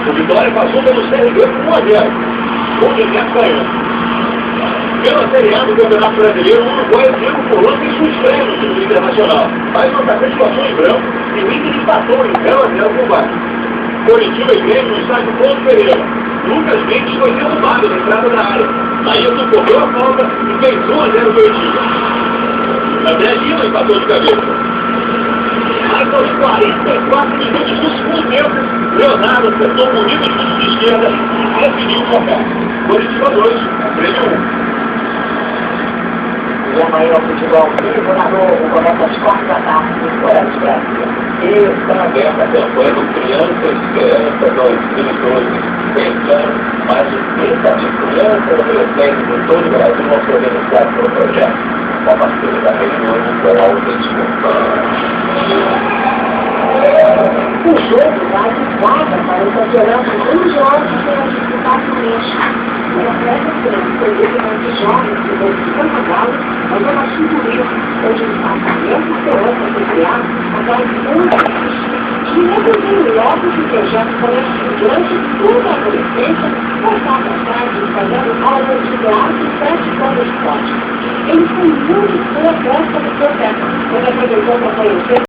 O Vitória passou pelo CRB com 1-0. Gol de Neto Baiano. Pela Série A do Campeonato Brasileiro, o Uruguai Diego Forlan fez sua estreia no time internacional. Mais uma atacante passou em branco e o Inter empatou em 0-0 com o Vasco. Coritiba e Grêmio no estádio Ponto Pereira. Lucas Mendes foi derrubado na entrada da área. Ailton cobrou a falta e fez 1-0 Coritiba. André Lima empatou de cabeça. Mas aos 44 minutos do segundo tempo, Leonardo acertou um bonito chute de esquerda e definiu o placar. Coritiba 2, Grêmio 1. E amanhã o futebol vivo na Globo começa às 4 da tarde no Corante Brasil. E está aberta a campanha do Criança Esperança 2012. Este ano, mais de 30 mil crianças e adolescentes de todo o Brasil vão ser beneficiados pelo projeto. Com a parceria da região com a auto-desculpa. O jogo vai de vaga para o campeonato mundial de disputar no México. O atleta foi de jovens que vão se Galo, mas é uma figurinha onde ele passa a mesma esperança de criar aquelas muitas. E mesmo logo que o projeto começa durante toda a adolescência, passava a tarde fazendo aulas de teatro e praticando esporte. Ele foi muito boa aposta do projeto, quando aproveitou para conhecer